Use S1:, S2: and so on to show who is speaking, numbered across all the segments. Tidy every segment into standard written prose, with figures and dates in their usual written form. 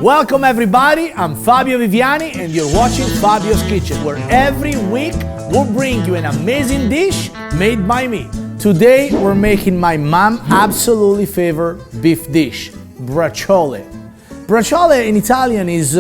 S1: Welcome everybody, I'm Fabio Viviani and you're watching Fabio's Kitchen, where every week we'll bring you an amazing dish made by me. Today we're making my mom absolutely favorite beef dish, braciole. Braciole in Italian is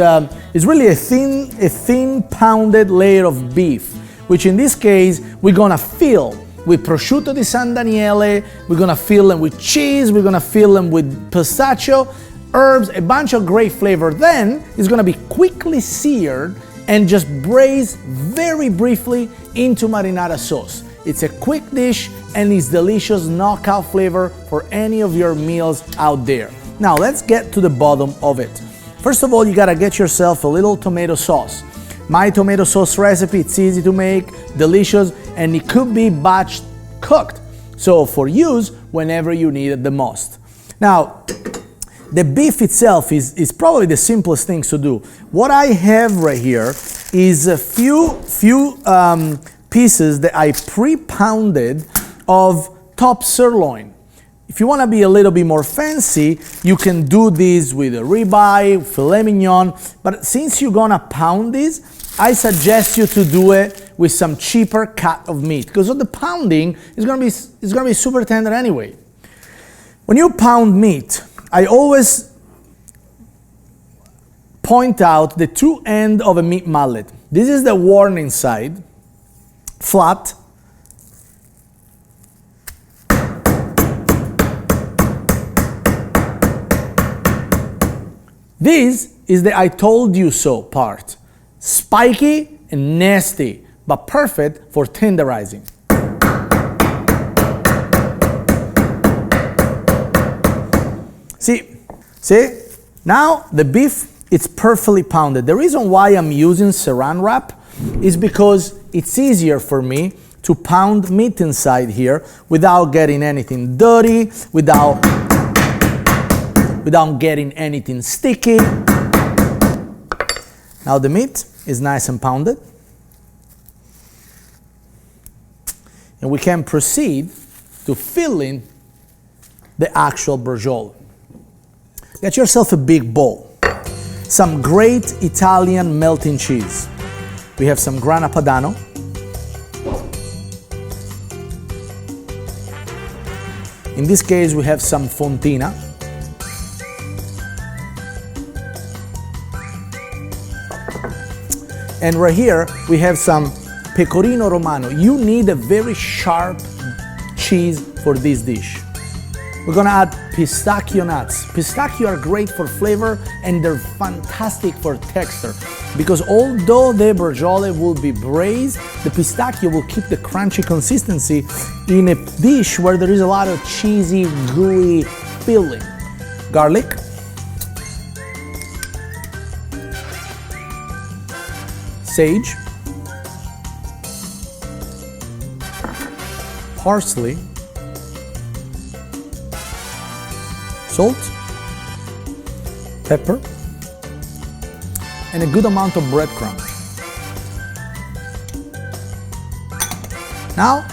S1: really a thin pounded layer of beef, which in this case we're gonna fill with prosciutto di San Daniele, we're gonna fill them with cheese, we're gonna fill them with pistachio, herbs, a bunch of great flavor. Then it's gonna be quickly seared and just braised very briefly into marinara sauce. It's a quick dish and it's delicious knockout flavor for any of your meals out there. Now let's get to the bottom of it. First of all, you gotta get yourself a little tomato sauce. My tomato sauce recipe, it's easy to make, delicious, and it could be batch cooked. So for use whenever you need it the most. Now, the beef itself is probably the simplest things to do. What I have right here is a few pieces that I pre-pounded of top sirloin. If you want to be a little bit more fancy, you can do this with a ribeye, filet mignon, but since you're gonna pound this, I suggest you to do it with some cheaper cut of meat, because of the pounding, it's gonna be super tender anyway. When you pound meat, I always point out the two ends of a meat mallet. This is the warning side, flat. This is the I told you so part. Spiky and nasty, but perfect for tenderizing. See, now the beef, it's perfectly pounded. The reason why I'm using saran wrap is because it's easier for me to pound meat inside here without getting anything dirty, without getting anything sticky. Now the meat is nice and pounded. And we can proceed to fill in the actual braciole. Get yourself a big bowl. Some great Italian melting cheese. We have some grana padano. In this case, we have some fontina. And right here, we have some pecorino romano. You need a very sharp cheese for this dish. We're gonna add pistachio nuts. Pistachio are great for flavor and they're fantastic for texture, because although the braciole will be braised, the pistachio will keep the crunchy consistency in a dish where there is a lot of cheesy, gooey filling. Garlic. Sage. Parsley. Salt, pepper, and a good amount of breadcrumbs. Now,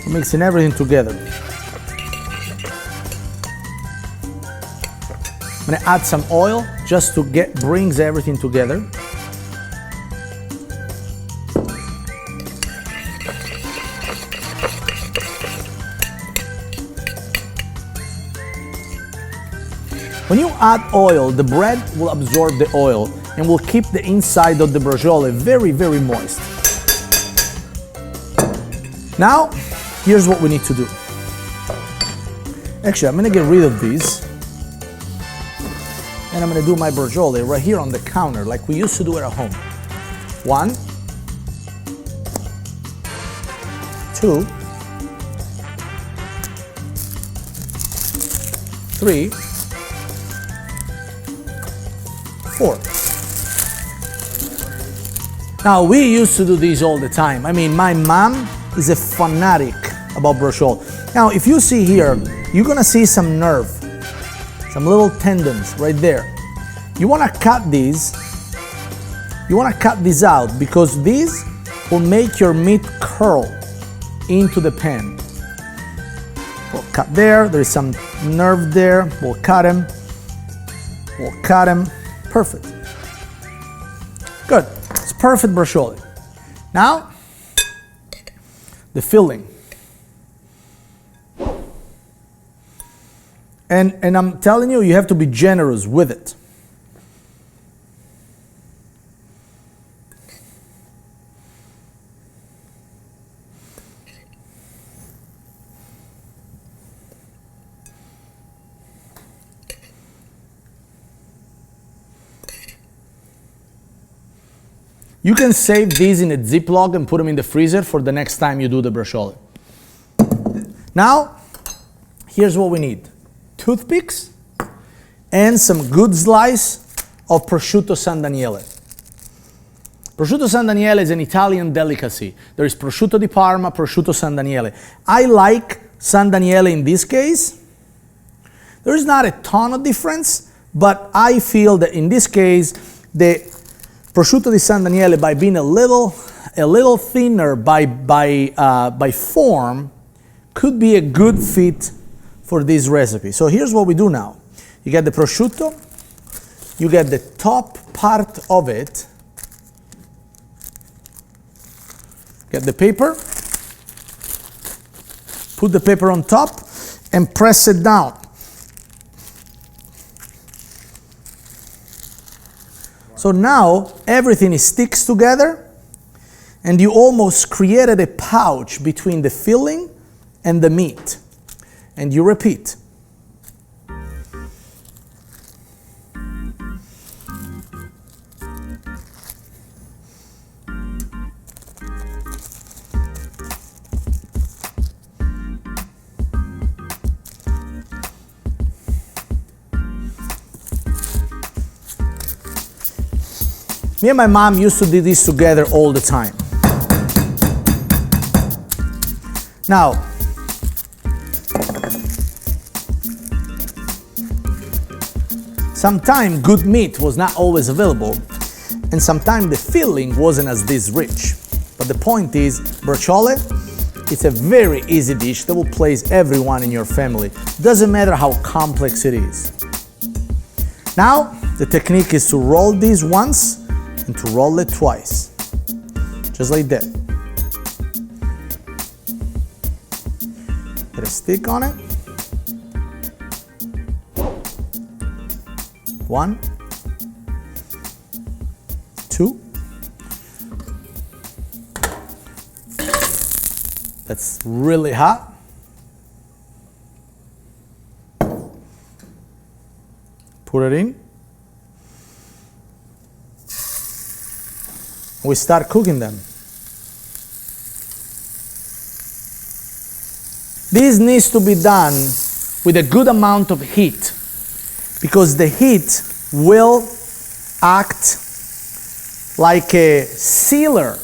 S1: mixing everything together. I'm gonna add some oil just to brings everything together. When you add oil, the bread will absorb the oil and will keep the inside of the braciole very, very moist. Now, here's what we need to do. Actually, I'm gonna get rid of these. And I'm gonna do my braciole right here on the counter, like we used to do it at home. 1, 2, 3, 4. Now, we used to do these all the time. I mean, my mom is a fanatic about braciole. Now, if you see here, you're gonna see some nerve, some little tendons right there. You wanna cut these. You wanna cut these out because these will make your meat curl. into the pan. We'll cut there. There's some nerve there. We'll cut him. We'll cut him. Perfect. Good. It's perfect braciole. Now, the filling. And I'm telling you, you have to be generous with it. You can save these in a Ziploc and put them in the freezer for the next time you do the braciole. Now, here's what we need. Toothpicks and some good slice of prosciutto San Daniele. Prosciutto San Daniele is an Italian delicacy. There is prosciutto di Parma, prosciutto San Daniele. I like San Daniele in this case. There is not a ton of difference, but I feel that in this case, the prosciutto di San Daniele, by being a little thinner by form, could be a good fit for this recipe. So here's what we do now. You get the prosciutto, you get the top part of it, get the paper, put the paper on top, and press it down. So now everything sticks together, and you almost created a pouch between the filling and the meat. And you repeat. Me and my mom used to do this together all the time. Now, sometimes good meat was not always available, and sometimes the filling wasn't as this rich. But the point is, braciole, it's a very easy dish that will please everyone in your family. Doesn't matter how complex it is. Now, the technique is to roll these once and to roll it twice. Just like that. Put a stick on it. 1, 2. That's really hot. Put it in. We start cooking them. This needs to be done with a good amount of heat, because the heat will act like a sealer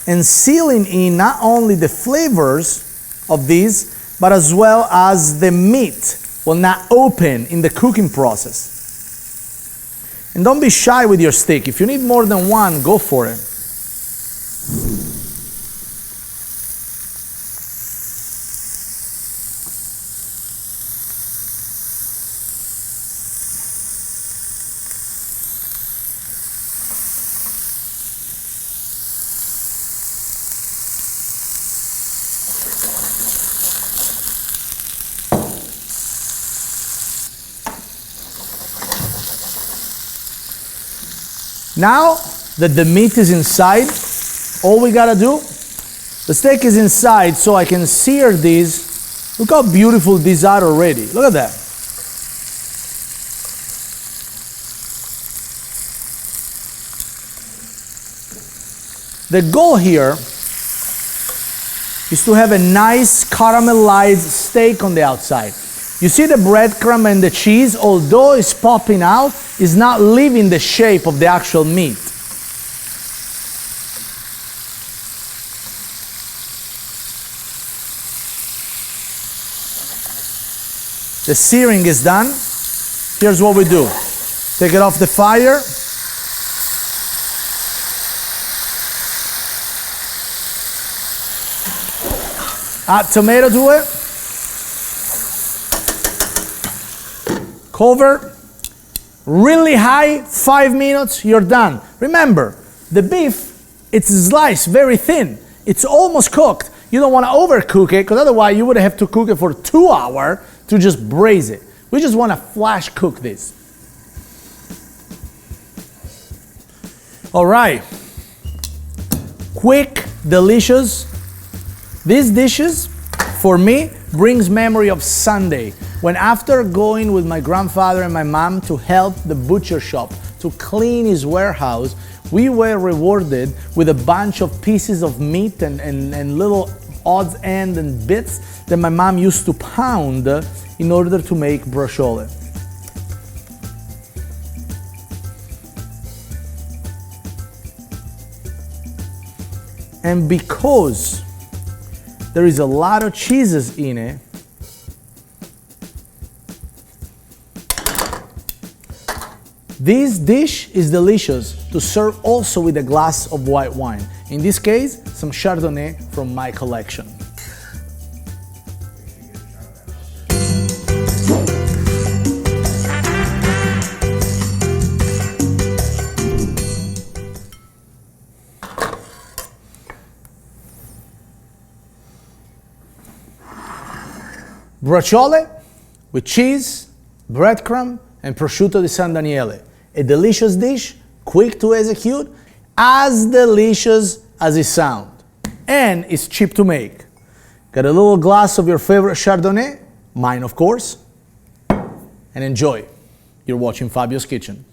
S1: and sealing in not only the flavors of these, but as well as the meat will not open in the cooking process. And don't be shy with your stick. If you need more than one, go for it. Now that the meat is inside, all we gotta do, the steak is inside, so I can sear these. Look how beautiful these are already. Look at that. The goal here is to have a nice caramelized steak on the outside. You see the breadcrumb and the cheese, although it's popping out, is not leaving the shape of the actual meat. The searing is done. Here's what we do. Take it off the fire. Add tomato to it. Cover. Really high, 5 minutes, you're done. Remember, the beef, it's sliced very thin. It's almost cooked. You don't want to overcook it, because otherwise you would have to cook it for 2 hours to just braise it. We just want to flash cook this. All right. Quick, delicious. These dishes, for me, brings memory of Sunday, when after going with my grandfather and my mom to help the butcher shop to clean his warehouse, we were rewarded with a bunch of pieces of meat and little odds ends and bits that my mom used to pound in order to make braciole. And because there is a lot of cheeses in it, this dish is delicious to serve also with a glass of white wine. In this case, some Chardonnay from my collection. Braciole with cheese, breadcrumb, and prosciutto di San Daniele. A delicious dish, quick to execute, as delicious as it sounds. And it's cheap to make. Get a little glass of your favorite Chardonnay, mine of course, and enjoy. You're watching Fabio's Kitchen.